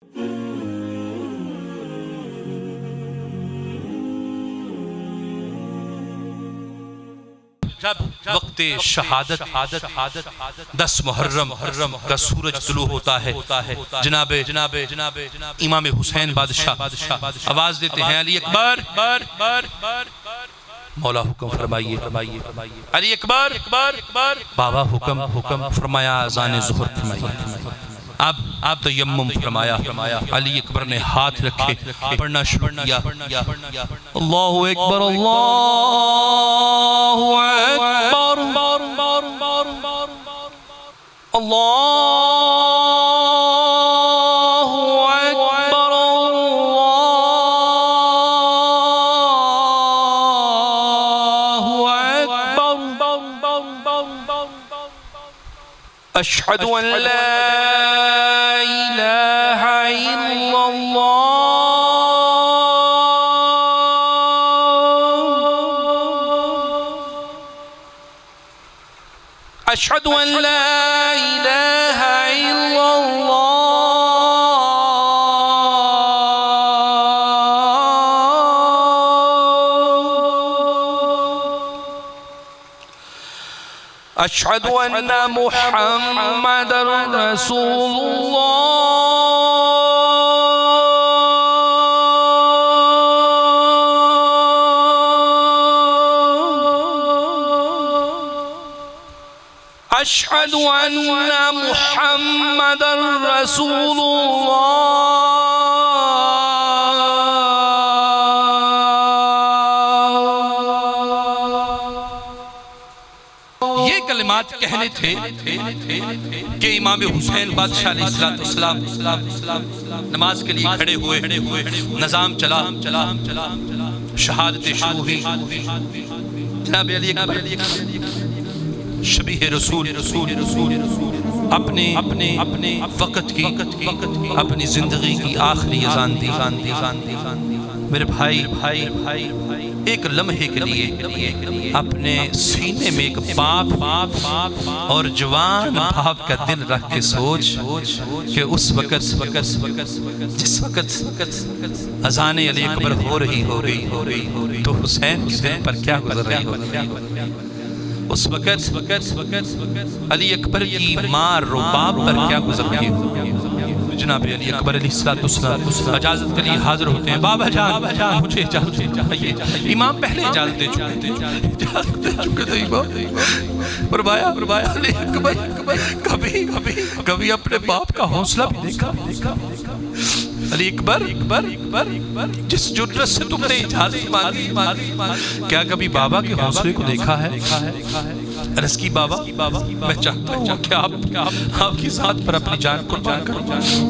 جب وقت شہادت 10 محرم کا سورج طلوع ہوتا ہے، جناب امام حسین بادشاہ آواز دیتے ہیں علی اکبر، مولا حکم فرمائیے، علی اکبر، بابا حکم فرمایا، اذان ظہر فرمائیے۔ اب تیمم فرمایا، علی اکبر نے ہاتھ رکھے، پڑھنا شروع کیا، اللہ اکبر اللہ اکبر، اللہ اکبر، اللہ اکبر، اشہد ان لا الہ الا اللہ، اشہد ان لا الہ الا اللہ، اشہد ان محمد رسول اللہ، اشہد ان محمد رسول اللہ۔ یہ کلمات کہنے تھے کہ امام حسین بادشاہ علیہ السلام نماز کے لیے کھڑے ہوئے، نظام چلا، شہادت شروع ہوئی، جناب علی اکبر شبیہ رسول اپنے وقت کی، اپنی زندگی کی آخری اذان دی۔ میرے بھائی ایک لمحے کے لیے اپنے سینے میں ایک باپ اور جوان باپ کا دل رکھ کے سوچ کہ اس وقت جس وقت اذان علی اکبر ہو رہی تو حسین کے دل پر کیا گزر رہی ہوگی۔ اس وقت علی اکبر کی ماں رباب پر کیا گزر رہی ہوگی۔ جناب علی اکبر علیہ السلام اجازت کے لیے حاضر ہوتے ہیں، بابا جان مجھے اجازت چاہیے۔ امام پہلے اجازت دے چکے تھے، امام فرمایا علی اکبر کبھی اپنے باپ کا حوصلہ بھی دیکھا؟ علی اکبر جس جرأت سے تم نے اجازت مانگی، کیا کبھی بابا کے حوصلے کو دیکھا ہے؟ عرض کی بابا میں چاہتا ہوں کہ آپ کی ذات پر اپنی جان قربان کروں۔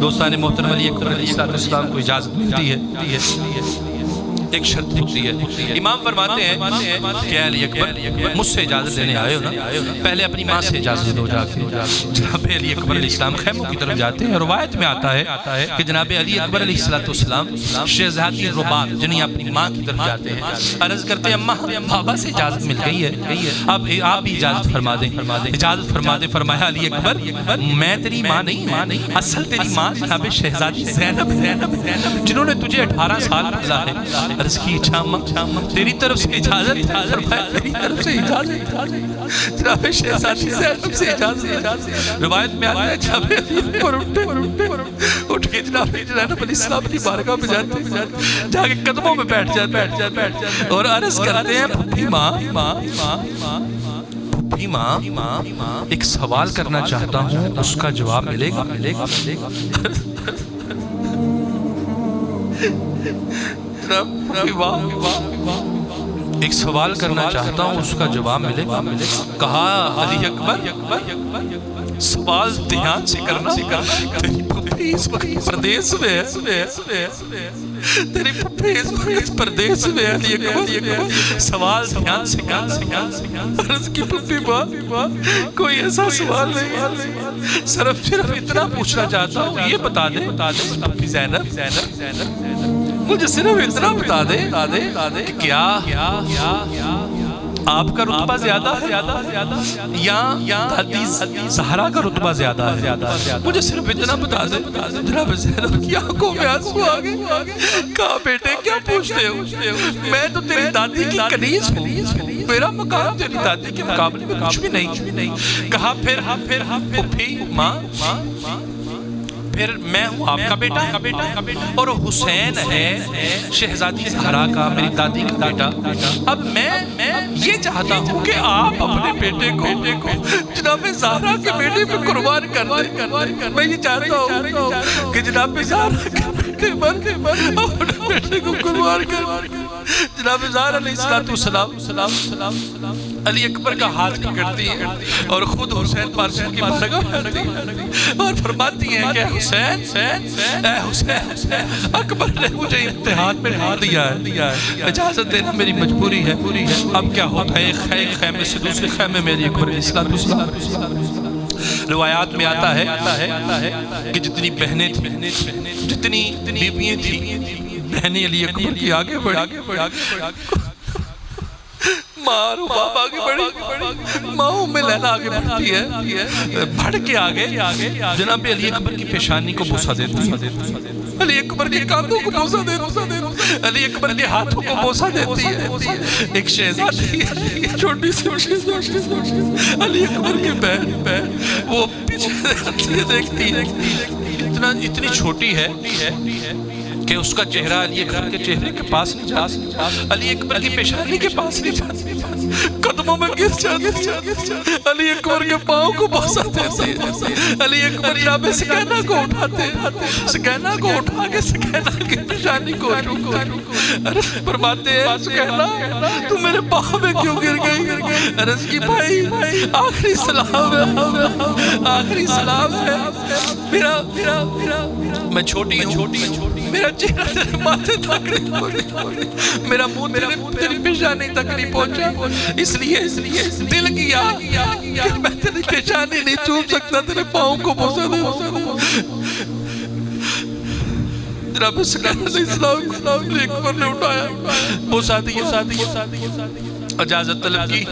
دوستان محترم، علی اکبر علیہ السلام کو اجازت ملتی ہے، ایک شرط ہوتی ہے۔ امام فرماتے ہیں کہ علی اکبر مجھ سے اجازت لینے آئے ہو نا، پہلے اپنی ماں سے اجازت دو جا کے۔ جناب علی اکبر علیہ السلام خیموں کی طرف جاتے ہیں، روایت میں آتا ہے کہ جناب علی اکبر علیہ السلام شہزادی رباب جنہیں اپنی ماں کی طرف جاتے ہیں، عرض کرتے ہیں اماں بابا سے اجازت مل گئی ہے، اب آپ بھی اجازت فرما دیں۔ اجازت فرما دیں۔ فرمایا علی اکبر میں تیری ماں نہیں ہوں، اصل تیری ماں جناب شہزادی زینب جنہوں نے تجھے 18 سال پالا ہے۔ عرض کی اچھا اماں تیری طرف سے اجازت، فرمایا تیری طرف سے اجازت، جناب شہزادی زینب سے اجازت۔ روایت میں آتا ہے جب علی اکبر اٹھ کے جناب زینب علیہ السلام کی بارگاہ میں جاتے، جا کے قدموں میں بیٹھ جاتے اور عرض کرتے ہیں پھپھی ماں ایک سوال کرنا چاہتا ہوں، اس کا جواب ملے گا؟ ایک سوال کرنا چاہتا ہوں، اس کا جواب ملے گا؟ کہا علی اکبر سوال دھیان سے کرنا، تیری پھپھی اس وقت پردیس میں ہے، تیری پھپھی اس وقت پردیس میں ہے علی اکبر، سوال دھیان سے کرنا۔ عرض کی پھپھی ماں کوئی ایسا سوال نہیں، صرف اتنا پوچھنا چاہتا ہوں، یہ بتا دے زینب مجھے صرف اتنا بتا دے کہ کیا آپ کا رتبہ زیادہ ہے یا دادی زہرا کا رتبہ زیادہ ہے؟ مجھے صرف اتنا بتا دیں۔ جناب زینب کی آنکھوں میں آنسو آگے، کہا بیٹے کیا پوچھتے ہو؟ میں تو تیری دادی کی کنیز ہوں، میرا مقام تیری دادی کے مقابلے میں کچھ بھی نہیں۔ کہا پھر پھپھی ماں پھر میں ہوں آپ کا بیٹا، اور حسین ہے شہزادی زہرا کا، میری دادی کا بیٹا۔ اب میں یہ چاہتا ہوں کہ آپ اپنے بیٹے کو جناب زہرا کے بیٹے پہ قربان کر دیں۔ میں یہ چاہتا ہوں کہ جناب زہرا کے بیٹے پر اپنے بیٹے کو قربان کر دیں۔ جناب زہرا علیہ السلام علی اکبر کا ہاتھ پکڑتی ہیں اور خود حسین پر سے کی لگا اور فرماتی ہیں کہ اے حسین، اکبر نے مجھے امتحان میں ڈال دیا ہے، اجازت دینا میری مجبوری ہے۔ اب کیا ہوتا ہے، ایک خیمے سے دوسرے خیمے میں علی اکبر علیہ السلام۔ روایات میں آتا ہے کہ جتنی بہنیں تھیں، جتنی بیویاں تھیں، بہنیں علی اکبر کی آگے بڑھی، ماں اور باپ آگے بڑھی، ماں میں لینا آگے بڑھتی ہے، بڑھ کے آگے جناب علی اکبر کی پیشانی کو بوسہ دیتی ہے، علی اکبر کے کاندھوں کو بوسہ دیتی ہے، علی اکبر کے ہاتھوں کو بوسہ دیتی ہے۔ ایک شہزادی چھوٹی سی علی اکبر کے بہن وہ پیچھے دیکھتی ہے، اتنی چھوٹی ہے کہ اس کا چہرہ علی اکبر کے چہرے کے پاس نہیں جاتا، علی اکبر کی پیشانی کے پاس نہیں جاتا، قدموں میں گر جاتی، علی اکبر کے پاؤں کو بوسہ دیتی ہے، علی اکبر جناب سکینہ کو اٹھاتے ہیں، سکینہ کو اٹھا کے سکینہ کی پیشانی کو فرماتے ہیں سکینہ تو میرے پاؤں میں کیوں گر گئی؟ عرض کی بھائی آخری سلام ہے، آخری سلام ہے، میں چھوٹی ہوں، میرا چہرہ تیرے ماتھے تک نہیں پہنچا، میرا منہ تیری پیشانی تک نہیں پہنچا، اس لیے دل کیا کہ میں تیری پیشانی نہیں چوم سکتا، تیرے پاؤں کو بوسہ دے۔ جناب سکینہ علیہ السلام علی اکبر نے اٹھایا، بوسہ دیا، اجازت طلب کی،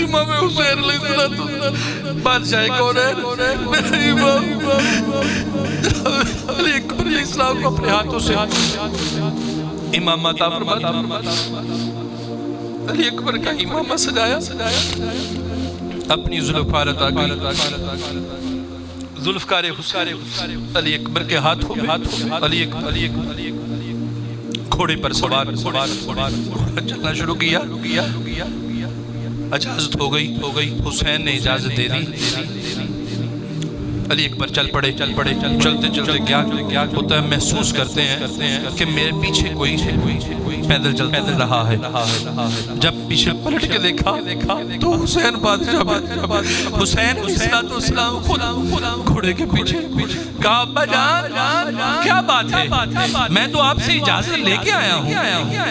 امام حسین علیہ السلام بادشاہ کون ہے؟ میرے امام علی اکبر علیہ السلام کو اپنے ہاتھوں سے امامہ عطا فرمایا، علی اکبر کا امامہ سجایا، اپنی ذوالفقار عطا کی، ذوالفقار حسین علی اکبر کے ہاتھوں میں، علی اکبر گھوڑے پر سوار چلنا شروع کیا، اجازت ہو گئی، حسین نے اجازت دے دی، علی اکبر چل پڑے، چلتے کیا ہوتا ہے، محسوس کرتے ہیں کہ میرے پیچھے کوئی پیدل چلتا رہا ہے، جب پیچھے پلٹ کے دیکھا تو حسین بادشاہ، حسین علیہ السلام خود گھوڑے کے پیچھے، کہا ابا جان کیا بات ہے، میں تو آپ سے اجازت لے کے آیا ہوں،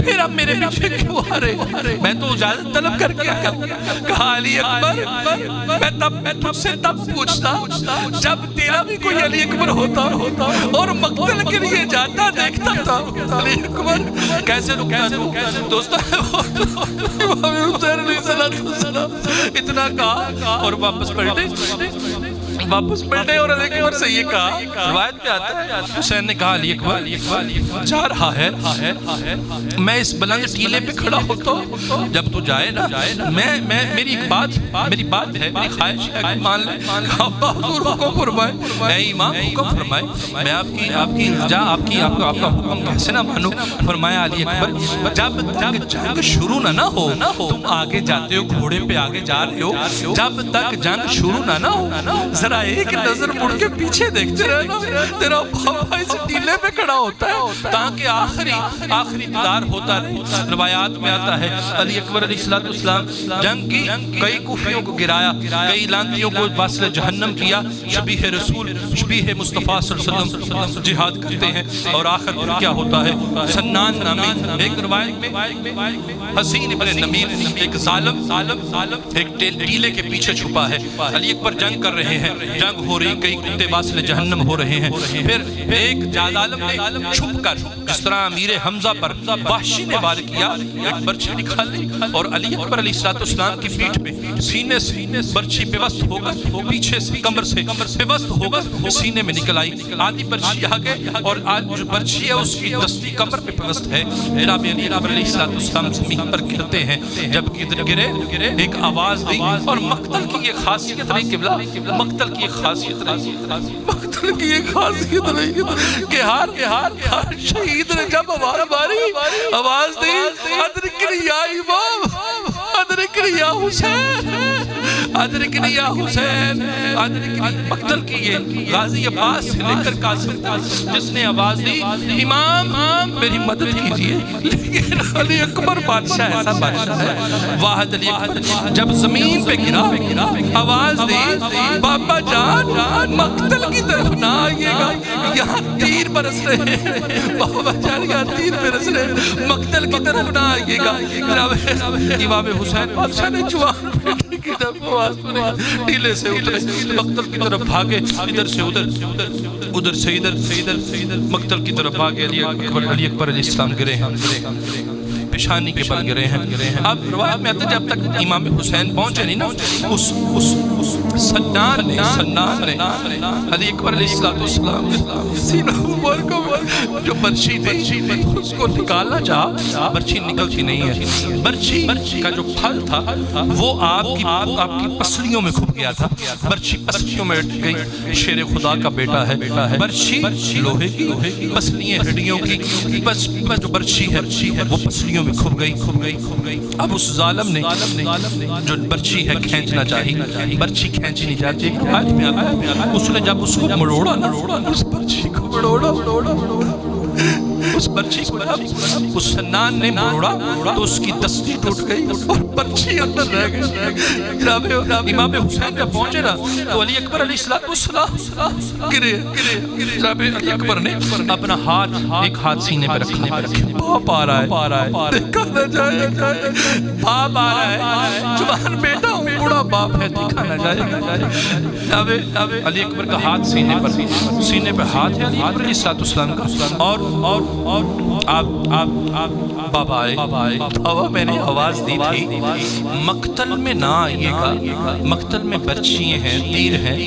پھر اب میرے پیچھے کیوں آ رہے، میں تو اجازت طلب کر کے آیا ہوں۔ کہا علی اکبر میں تجھ سے تب پوچھتا جب تیرا بھی کوئی علی اکبر ہوتا اور مقتل کے لیے جاتا دیکھتا تھا، علی اکبر کیسے رکتا تھا؟ دوستو امام حسین علیہ السلام اتنا کہا اور واپس پلٹے اور علی اکبر سے یہ کہا، روایت پہ آتا ہے حسین نے کہا علی اکبر جا رہا ہے، میں اس بلند ٹیلے پہ کھڑا ہوتا ہوں، جب تو جائے نا میری بات ہے، میری خواہش ہے کہ مان لے، ابا حضور حکم فرمائے، اے امام حکم فرمائے، میں آپ کی الجا آپ کا حکم کیسے نہ مانوں؟ فرمایا علی اکبر جب تک جنگ شروع نہ ہو، تم آگے جاتے ہو، گھوڑے پہ آگے جا رہے ہو، جب تک جنگ شروع نہ ہو، ذرا ایک نظر مڑ کے پیچھے دیکھتے رہنا، تیرا بابا اس ٹیلے پہ کھڑا ہوتا ہے تاکہ آخری دیدار ہوتا رہے۔ روایات میں آتا ہے علی اکبر علیہ السلام جنگ کی، کئی کوفیوں کو گرایا، کئی لانتیوں کو واسل جہنم کیا، شبیہ رسول شبیہ مصطفیٰ صلی اللہ علیہ وسلم جہاد کرتے ہیں، اور آخر میں کیا ہوتا ہے، سنان نامی ایک روایت میں حسین ابن نمیر ایک ظالم ایک ٹیلے کے پیچھے چھپا ہے، علی اکبر جنگ کر رہے ہیں، جنگ ہو رہی، کئی کتے واصل جہنم ہو رہے ہیں. پھر ایک جاد عالم نے چھپ کر جس طرح امیر حمزہ پر وحشی نے وار کیا، ایک برچی نکال لی اور علی اکبر علیہ السلام کی پیٹھ پہ سینے سے برچی پیوست ہو کر پیچھے سے کمر سے پیوست ہو کر سینے میں نکل آئی. آدھی برچی آگے اور جو برچی ہے اس کی دستی کمر پہ پیوست ہے. جناب علی اکبر علیہ السلام زمین پر گرتے ہیں. جب گرے ایک آواز دی اور مقتل کی یہ خاصیت نہیں قبلہ، مقتل کی یہ خاصیت نہیں، مقتل کی یہ خاصیت نہیں کہ ہر شہید نے جب آواز ماری، آواز دی ادرکنی یا امام، ادرکنی یا حسین، ادرکنی یا حسین، ادرکنی. مقتل کی یہ غازی عباس سے لے کر قاسم جس نے آواز دی امام میری مدد کیجئے. لیکن علی اکبر بادشاہ ایسا بادشاہ ہے واحد علی اکبر جب زمین پہ گرا آواز دی بابا جان مقتل کی طرف نہ آئیے گا، یہاں تیر برس رہے ہیں، بابا جان یہاں تیر برس رہے ہیں، مقتل کی طرف نہ آئیے گا. امام حسین بادشاہ نے جوان بیٹے کی طرف آواز سنی، ٹیلے سے اترے، مقتل کی طرف بھاگے، ادھر سے ادھر سے ادھر، مقتل کی طرف بھاگے. علی اکبر علیہ السلام گرے ہیں، پیشانی کے بل گرے ہیں. اب روایت میں آتا ہے جب تک امام حسین پہنچے نہیں نا، اس سنان نے علی اکبر علیہ السلام سینہ مبارکہ جو برچی تھی اس کو نکالنا چاہا، برچی نکلتی نہیں ہے. برچی کا جو پھل تھا وہ آپ کی پسلیوں میں کھپ گیا تھا، برچی پسلیوں میں اٹھ گئی. شیر خدا کا بیٹا ہے، برچی لوہے کی، پسلیاں ہڈیوں کی، بس جو برچی ہے وہ پسلیوں میں کھپ گئی. اب اس ظالم نے جو برچی ہے کھینچنا چاہی، برچی کھینچی نہیں جاتی. آج میں آتا ہے اس نے جب اس کو مڑوڑا نا، اس برچی کو مڑوڑا، اس برچی کو اس سنان نے مڑوڑا تو اس کی دستی ٹوٹ گئی اور برچی اندر رہ گئی. جناب امام حسین جب پہنچے نا تو علی اکبر علیہ السلام گرے. جناب علی اکبر نے اپنا ہاتھ ایک ہاتھ سینے پہ رکھا، باپ آ رہا ہے، دیکھا نہ جائے، باپ آ رہا ہے، جوان بیٹا ہوں، بڑا باپ ہے، دیکھا نہ جائے. علی اکبر کا ہاتھ سینے پہ ہاتھ ہے علی اکبر علیہ السلام کا. اور آپ بابا آئے، بابا میں نے آواز دی تھی مقتل میں نہ آئیے گا، مقتل میں برچیے ہیں، تیر ہیں.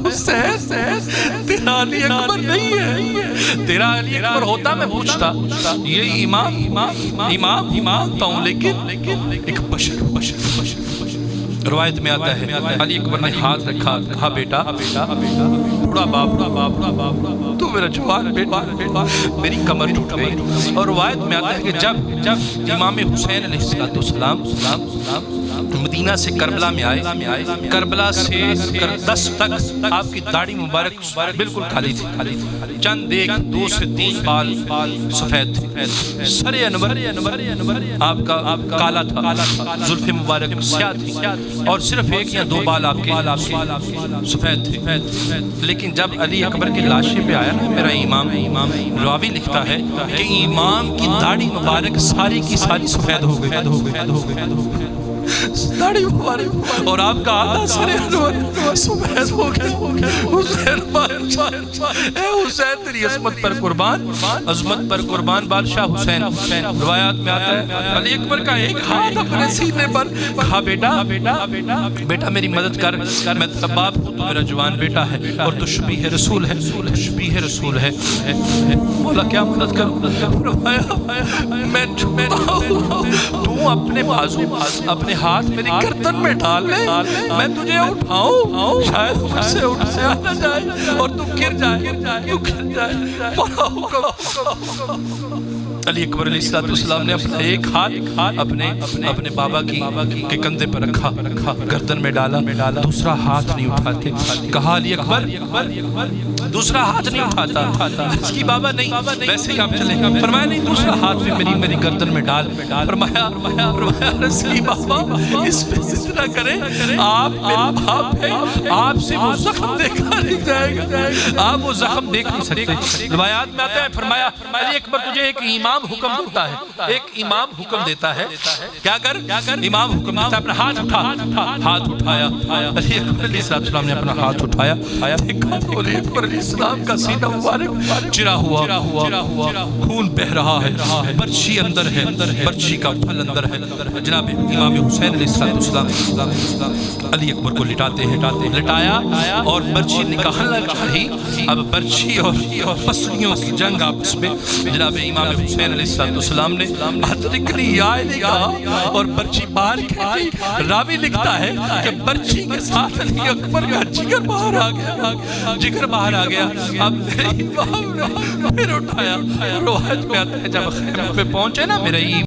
حسین تیرا علی اکبر نہیں ہے، تیرا علی اکبر ہوتا میں پوچھتا، یہ امام مانتا ہوں لیکن ایک بشر. روایت میں آتا ہے علی اکبر نے ہاتھ رکھا، کہا بیٹا بڑا باپ تو میرا جوان بیٹا، میری کمر ٹوٹ گئی. اور روایت میں آتا ہے کہ جب امام حسین علیہ السلام مدینہ سے کربلا میں آئے، کربلا سے 10 تک آپ کی داڑھی مبارک بالکل کھالی تھی، چند ایک 2 سے 3 بال سفید تھے، سر انور آپ کا کالا تھا، زلف مبارک سیاہ تھی اور صرف 1 یا 2 بال آپ کے سفید تھے. لیکن جب علی اکبر کے لاشے پہ آیا نا میرا امام، راوی لکھتا ہے کہ امام کی داڑھی مبارک ساری کی ساری سفید ہو گئی، داڑھی مبارک، اور آپ کا آدھا سر انور سفید ہو گیا. حسین بادشاہ، اے حسین تیری عظمت پر قربان، عظمت پر قربان بادشاہ حسین. روایات میں آتا ہے علی اکبر کا ایک ہاتھ اپنے سینے پر، کہا بیٹا میری مدد کر، میں تیرا باپ ہوں، تو میرا جوان بیٹا ہے اور تو شبیہ رسول ہے، شبیہ رسول ہے. مولا کیا مدد کروں؟ میں تو اپنے بازو، اپنے ہاتھ میری گردن میں ڈال لے، میں تجھے اٹھاؤں، شاید مجھ سے اٹھایا نہ جائے اور تو گر جائے. علی اکبر علیہ السلام نے اپنا ایک ہاتھ اپنے بابا کے کندھے پر رکھا، گردن میں ڈالا، دوسرا ہاتھ نہیں اٹھاتے. کہا علی اکبر دوسرا ہاتھ نہیں اٹھاتا. عرض کی بابا نہیں ویسے ہی آپ چلیں. فرمایا نہیں دوسرا ہاتھ بھی میری گردن میں ڈال. فرمایا عرض کی بابا اس پہ اتنا کریں آپ میرے باپ ہیں, آپ سے وہ زخم دیکھا نہیں جائے گا, آپ وہ زخم دیکھ نہیں سکتے. روایات میں آتا ہے فرمایا علی اکبر تجھے ایک امام حکم دیتا ہے, ایک امام حکم دیتا ہے کیا کر, امام حکم دیتا ہے اپنا ہاتھ اٹھا. ہاتھ اٹھایا علی اکبر علیہ السلام نے اپنا ہاتھ اٹھایا, دیکھا تو علی اکبر علیہ السلام کا سینہ مبارک چرا ہوا, خون بہ رہا ہے, برچھی اندر ہے, برچھی کا پھل اندر ہے. جناب امام حسین علیہ السلام علی اکبر کو لٹاتے ہیں, لٹایا اور برچھی نکالنا چاہی. اب برچھی اور پسلیوں کی جنگ آپس میں. جناب امام حسین علیہ السلام نے اترکنی آئے نہیں کہا اور برچھی باہر کھینچی. راوی لکھتا ہے کہ برچھی کے ساتھ علی اکبر کا جگر باہر آ گیا, جگر باہر آ گیا. اب میرے امام نے پھر اٹھایا. روایت میں آتا ہے جب خیمے پہ پہنچے نا میرے